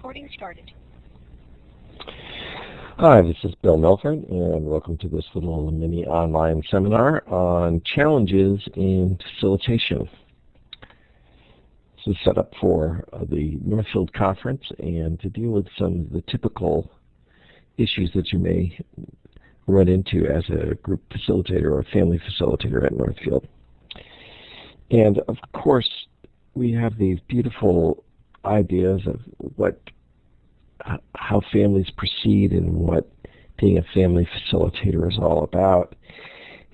recording started. Hi, this is Bill Milford, and welcome to this little mini online seminar on challenges in facilitation. This is set up for the Northfield Conference and to deal with some of the typical issues that you may run into as a group facilitator or a family facilitator at Northfield. And of course, we have these beautiful ideas of how families proceed and what being a family facilitator is all about.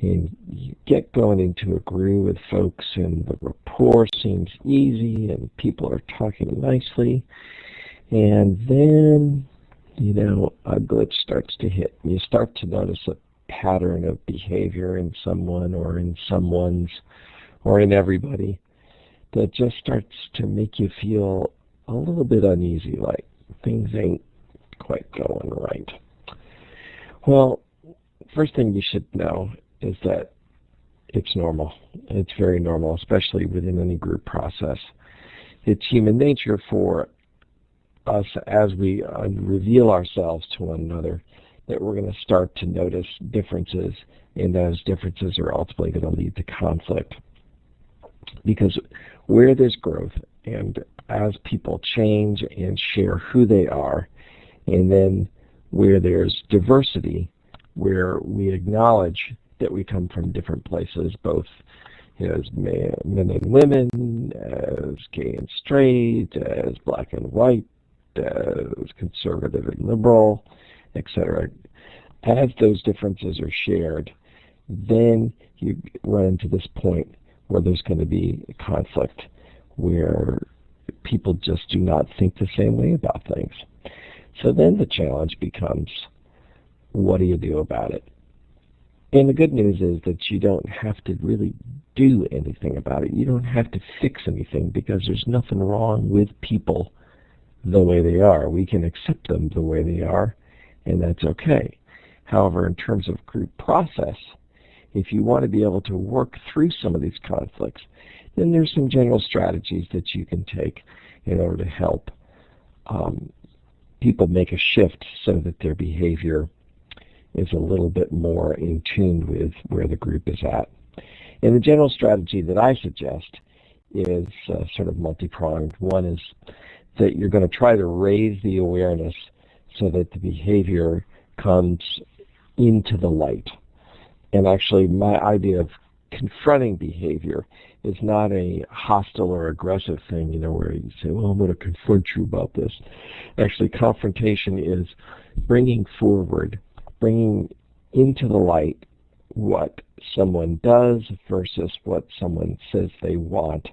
And you get going into a groove with folks and the rapport seems easy and people are talking nicely. And then, a glitch starts to hit. You start to notice a pattern of behavior in someone or in someone's or in everybody that just starts to make you feel a little bit uneasy, like things ain't quite going right. Well, first thing you should know is that it's normal. It's very normal, especially within any group process. It's human nature for us, as we reveal ourselves to one another, that we're going to start to notice differences, and those differences are ultimately going to lead to conflict. Because where there's growth, and as people change and share who they are, and then where there's diversity, where we acknowledge that we come from different places, both as men and women, as gay and straight, as black and white, as conservative and liberal, etc. As those differences are shared, then you run into this point where there's going to be a conflict, where people just do not think the same way about things. So then the challenge becomes, what do you do about it? And the good news is that you don't have to really do anything about it. You don't have to fix anything, because there's nothing wrong with people the way they are. We can accept them the way they are, and that's okay. However, in terms of group process, if you want to be able to work through some of these conflicts, then there's some general strategies that you can take in order to help people make a shift so that their behavior is a little bit more in tune with where the group is at. And the general strategy that I suggest is sort of multi-pronged. One is that you're going to try to raise the awareness so that the behavior comes into the light. And actually, my idea of confronting behavior is not a hostile or aggressive thing, where you say, well, I'm going to confront you about this. Actually, confrontation is bringing forward, bringing into the light what someone does versus what someone says they want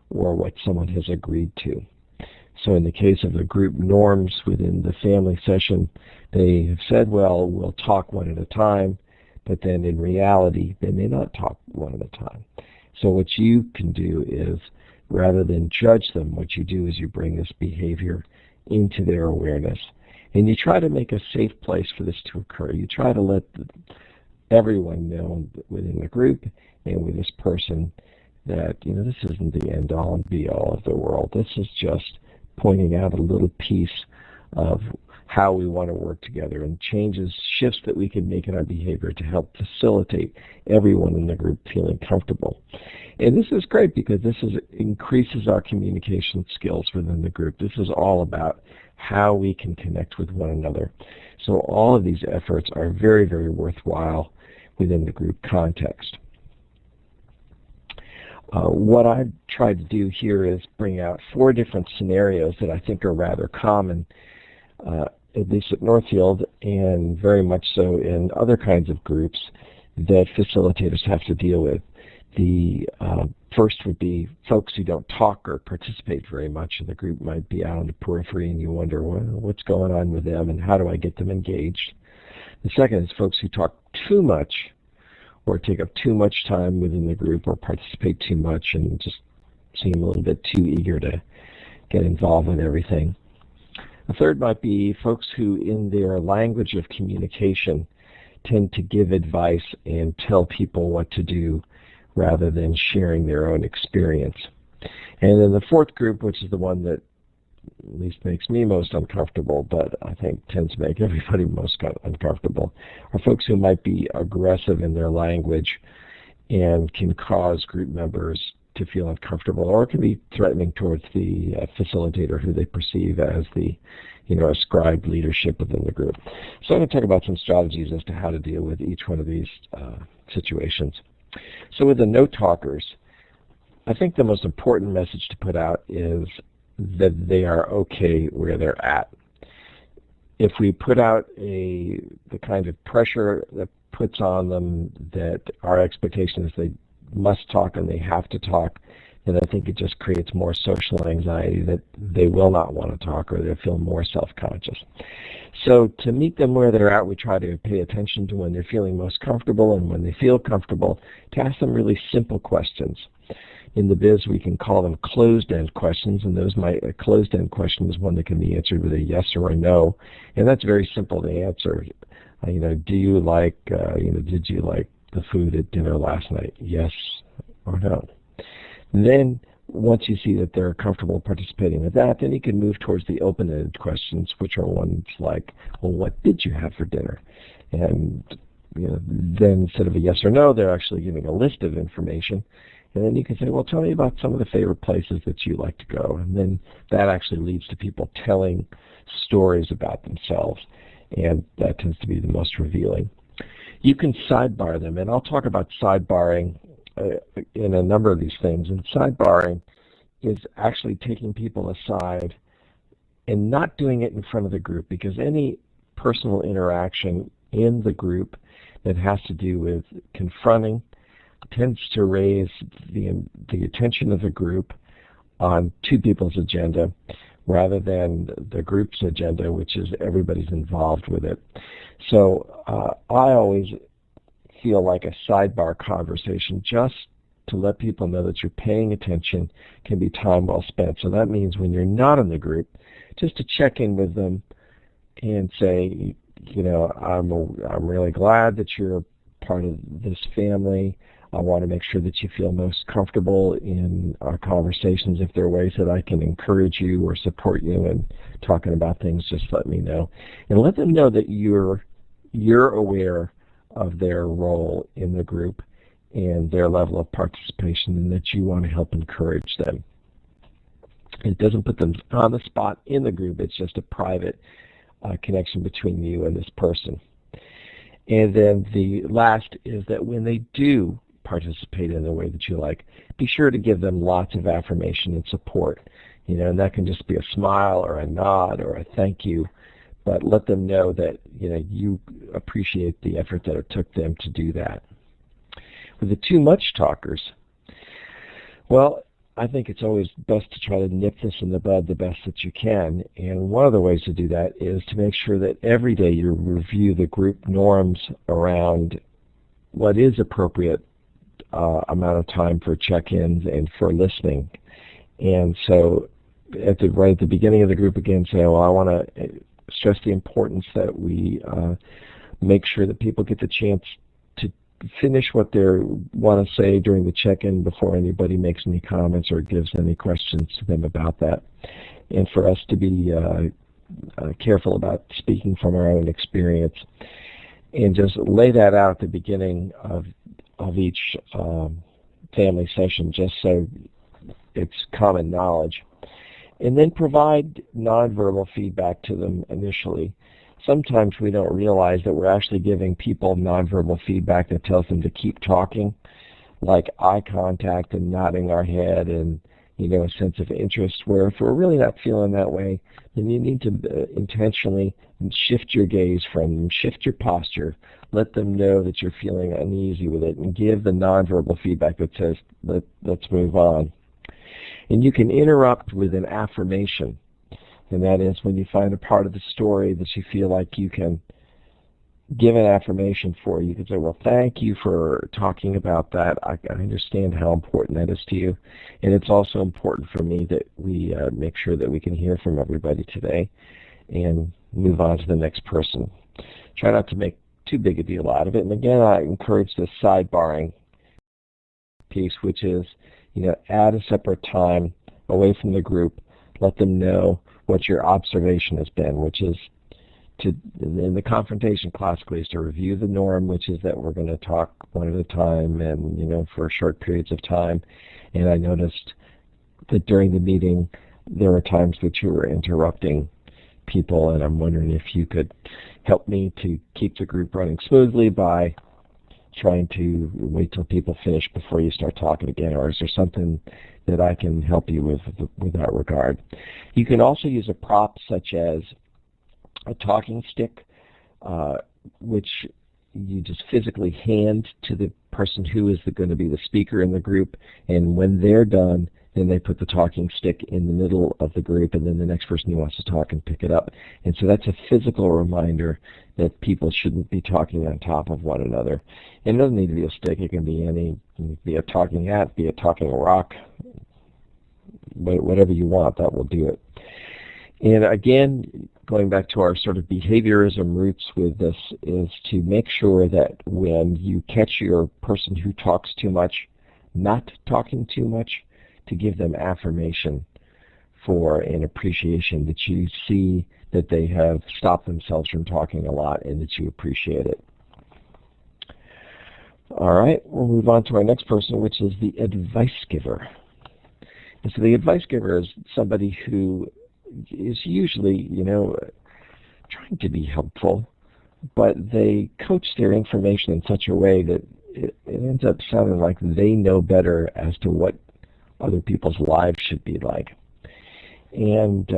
or what someone has agreed to. So in the case of the group norms within the family session, they have said, well, we'll talk one at a time, but then in reality, they may not talk one at a time. So what you can do is, rather than judge them, what you do is you bring this behavior into their awareness. And you try to make a safe place for this to occur. You try to let everyone know within the group and with this person that, this isn't the end-all and be-all of the world. This is just pointing out a little piece of how we want to work together, and shifts that we can make in our behavior to help facilitate everyone in the group feeling comfortable. And this is great because this increases our communication skills within the group. This is all about how we can connect with one another. So all of these efforts are very, very worthwhile within the group context. What I've tried to do here is bring out 4 different scenarios that I think are rather common, at least at Northfield, and very much so in other kinds of groups that facilitators have to deal with. The first would be folks who don't talk or participate very much, and the group might be out on the periphery, and you wonder, well, what's going on with them, and how do I get them engaged? The second is folks who talk too much or take up too much time within the group or participate too much and just seem a little bit too eager to get involved in everything. The third might be folks who, in their language of communication, tend to give advice and tell people what to do rather than sharing their own experience. And then the fourth group, which is the one that at least makes me most uncomfortable, but I think tends to make everybody most uncomfortable, are folks who might be aggressive in their language and can cause group members to feel uncomfortable, or can be threatening towards the facilitator who they perceive as the ascribed leadership within the group. So I'm going to talk about some strategies as to how to deal with each one of these situations. So with the no talkers, I think the most important message to put out is that they are okay where they're at. If we put out the kind of pressure that puts on them that our expectation is they must talk and they have to talk, then I think it just creates more social anxiety that they will not want to talk, or they'll feel more self-conscious. So to meet them where they're at, we try to pay attention to when they're feeling most comfortable, and when they feel comfortable, to ask them really simple questions. In the biz, we can call them closed-end questions, and a closed-end question is one that can be answered with a yes or a no, and that's very simple to answer. Do you like, did you like the food at dinner last night? Yes or no. And then once you see that they're comfortable participating with that, then you can move towards the open-ended questions, which are ones like, well, what did you have for dinner? And then instead of a yes or no, they're actually giving a list of information. And then you can say, well, tell me about some of the favorite places that you like to go. And then that actually leads to people telling stories about themselves, and that tends to be the most revealing. You can sidebar them, and I'll talk about sidebarring in a number of these things. And sidebarring is actually taking people aside and not doing it in front of the group, because any personal interaction in the group that has to do with confronting tends to raise the attention of the group on two people's agenda rather than the group's agenda, which is everybody's involved with it. So I always feel like a sidebar conversation, just to let people know that you're paying attention, can be time well spent. So that means when you're not in the group, just to check in with them and say, I'm really glad that you're part of this family. I want to make sure that you feel most comfortable in our conversations. If there are ways that I can encourage you or support you in talking about things, just let me know. And let them know that you're aware of their role in the group and their level of participation, and that you want to help encourage them. It doesn't put them on the spot in the group. It's just a private connection between you and this person. And then the last is that when they do participate in the way that you like, be sure to give them lots of affirmation and support. And that can just be a smile or a nod or a thank you, but let them know that you appreciate the effort that it took them to do that. With the too much talkers, well, I think it's always best to try to nip this in the bud the best that you can. And one of the ways to do that is to make sure that every day you review the group norms around what is appropriate amount of time for check-ins and for listening. And so right at the beginning of the group, again, say, well, I want to stress the importance that we make sure that people get the chance to finish what they want to say during the check-in before anybody makes any comments or gives any questions to them about that. And for us to be careful about speaking from our own experience, and just lay that out at the beginning of each family session, just so it's common knowledge. And then provide nonverbal feedback to them initially. Sometimes we don't realize that we're actually giving people nonverbal feedback that tells them to keep talking, like eye contact and nodding our head and a sense of interest, where if we're really not feeling that way, then you need to intentionally shift your gaze from them, shift your posture, let them know that you're feeling uneasy with it, and give the nonverbal feedback that says, let's move on. And you can interrupt with an affirmation, and that is when you find a part of the story that you feel like you can give an affirmation for. You can say, well, thank you for talking about that. I understand how important that is to you. And it's also important for me that we make sure that we can hear from everybody today and move on to the next person. Try not to make too big a deal out of it. And again, I encourage the sidebarring piece, which is, add a separate time away from the group. Let them know what your observation has been, which is in the confrontation classically is to review the norm, which is that we're going to talk one at a time and, for short periods of time. And I noticed that during the meeting, there were times that you were interrupting people, and I'm wondering if you could help me to keep the group running smoothly by trying to wait till people finish before you start talking again, or is there something that I can help you with that regard? You can also use a prop such as a talking stick, which you just physically hand to the person who is going to be the speaker in the group, and when they're done, then they put the talking stick in the middle of the group, and then the next person who wants to talk can pick it up. And so that's a physical reminder that people shouldn't be talking on top of one another. And it doesn't need to be a stick. It can be a talking hat, be a talking rock, whatever you want, that will do it. And again, going back to our sort of behaviorism roots with this, is to make sure that when you catch your person who talks too much, not talking too much, to give them affirmation for an appreciation that you see that they have stopped themselves from talking a lot and that you appreciate it. All right, we'll move on to our next person, which is the advice giver. And so the advice giver is somebody who is usually, trying to be helpful, but they coach their information in such a way that it ends up sounding like they know better as to what other people's lives should be like. And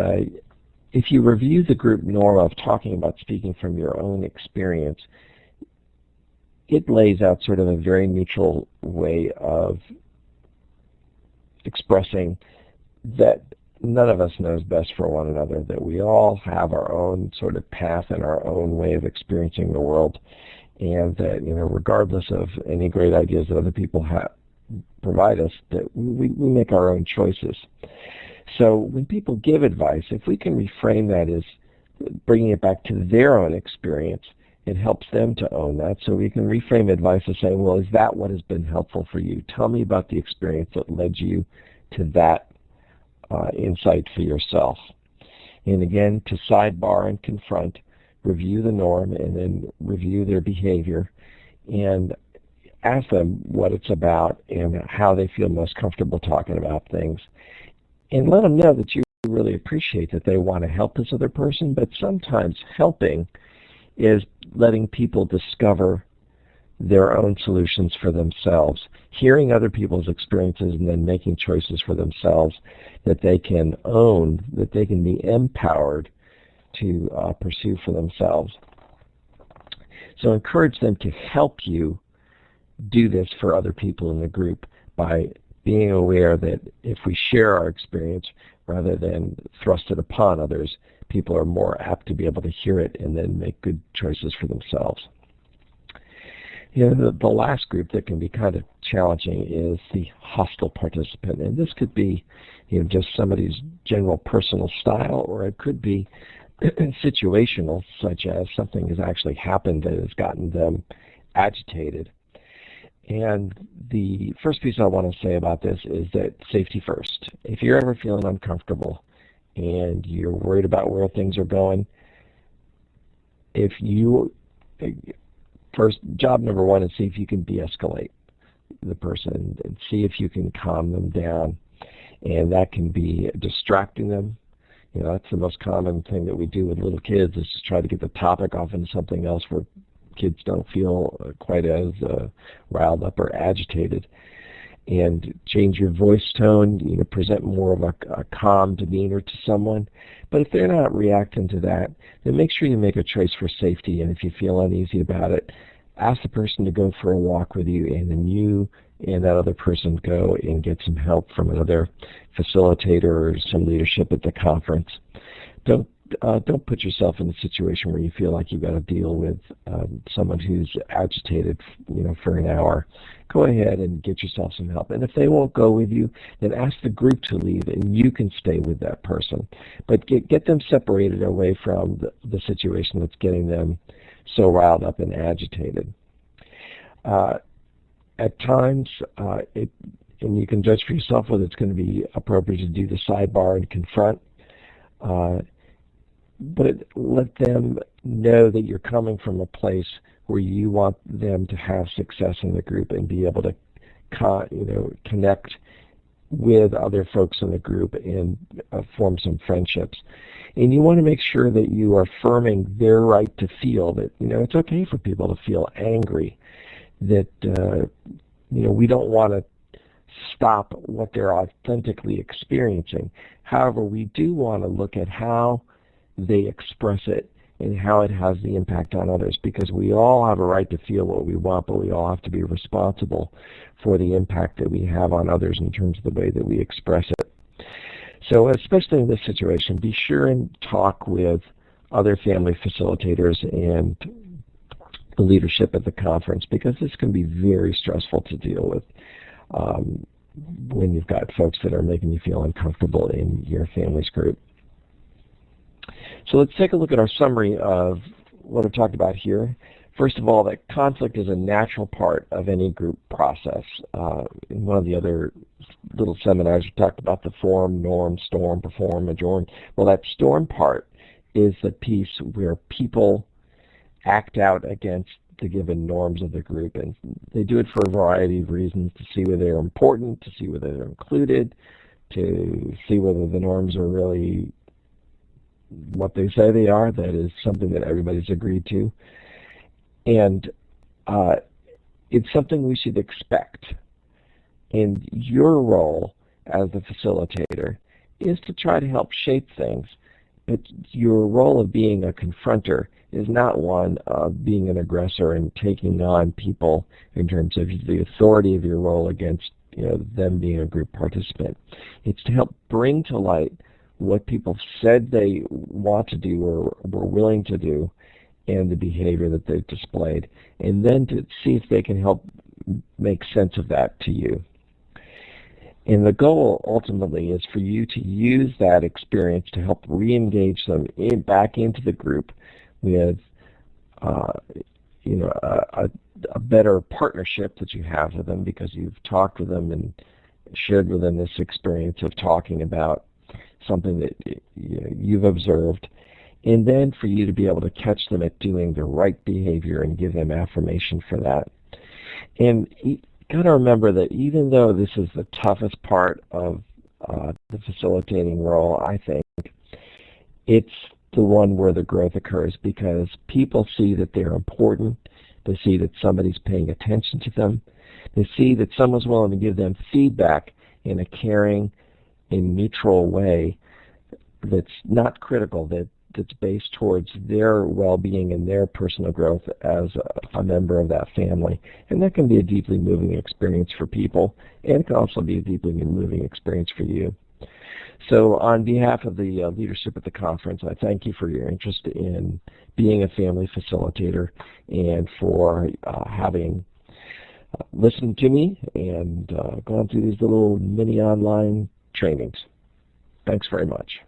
if you review the group norm of talking about speaking from your own experience, it lays out sort of a very neutral way of expressing that none of us knows best for one another, that we all have our own sort of path and our own way of experiencing the world, and that, regardless of any great ideas that other people provide us, that we make our own choices. So when people give advice, if we can reframe that as bringing it back to their own experience, it helps them to own that. So we can reframe advice as saying, well, is that what has been helpful for you? Tell me about the experience that led you to that insight for yourself. And again, to sidebar and confront, review the norm, and then review their behavior, and ask them what it's about and how they feel most comfortable talking about things. And let them know that you really appreciate that they want to help this other person, but sometimes helping is letting people discover their own solutions for themselves, hearing other people's experiences and then making choices for themselves that they can own, that they can be empowered to pursue for themselves. So encourage them to help you do this for other people in the group by being aware that if we share our experience rather than thrust it upon others, people are more apt to be able to hear it and then make good choices for themselves. The last group that can be kind of challenging is the hostile participant, and this could be just somebody's general personal style, or it could be situational, such as something has actually happened that has gotten them agitated. And the first piece I want to say about this is that safety first. If you're ever feeling uncomfortable and you're worried about where things are going, first, job number one is see if you can de-escalate the person and see if you can calm them down. And that can be distracting them. That's the most common thing that we do with little kids, is to try to get the topic off into something else where kids don't feel quite as riled up or agitated. And change your voice tone, present more of a calm demeanor to someone. But if they're not reacting to that, then make sure you make a choice for safety. And if you feel uneasy about it, ask the person to go for a walk with you, and then you and that other person go and get some help from another facilitator or some leadership at the conference. Don't put yourself in a situation where you feel like you've got to deal with someone who's agitated, for an hour. Go ahead and get yourself some help. And if they won't go with you, then ask the group to leave, and you can stay with that person. But get them separated away from the situation that's getting them so riled up and agitated. At times, and you can judge for yourself whether it's going to be appropriate to do the sidebar and confront. but let them know that you're coming from a place where you want them to have success in the group and be able to connect with other folks in the group and form some friendships. And you want to make sure that you are affirming their right to feel that, it's okay for people to feel angry, that, we don't want to stop what they're authentically experiencing. However, we do want to look at how they express it and how it has the impact on others, because we all have a right to feel what we want, but we all have to be responsible for the impact that we have on others in terms of the way that we express it. So especially in this situation, be sure and talk with other family facilitators and the leadership at the conference, because this can be very stressful to deal with when you've got folks that are making you feel uncomfortable in your family's group. So let's take a look at our summary of what I've talked about here. First of all, that conflict is a natural part of any group process. In one of the other little seminars, we talked about the form, norm, storm, perform, adjourn. Well, that storm part is the piece where people act out against the given norms of the group, and they do it for a variety of reasons: to see whether they're important, to see whether they're included, to see whether the norms are really what they say they are, that is something that everybody's agreed to. And it's something we should expect. And your role as the facilitator is to try to help shape things, but your role of being a confronter is not one of being an aggressor and taking on people in terms of the authority of your role against them being a group participant. It's to help bring to light what people said they want to do or were willing to do, and the behavior that they've displayed, and then to see if they can help make sense of that to you. And the goal ultimately is for you to use that experience to help re-engage them back into the group with a better partnership that you have with them, because you've talked with them and shared with them this experience of talking about something that you've observed, and then for you to be able to catch them at doing the right behavior and give them affirmation for that. And you got to remember that even though this is the toughest part of the facilitating role, I think it's the one where the growth occurs, because people see that they're important, they see that somebody's paying attention to them, they see that someone's willing to give them feedback in a caring and neutral way that's not critical, that's based towards their well-being and their personal growth as a member of that family. And that can be a deeply moving experience for people, and it can also be a deeply moving experience for you. So on behalf of the leadership at the conference, I thank you for your interest in being a family facilitator and for having listened to me and gone through these little mini online trainings. Thanks very much.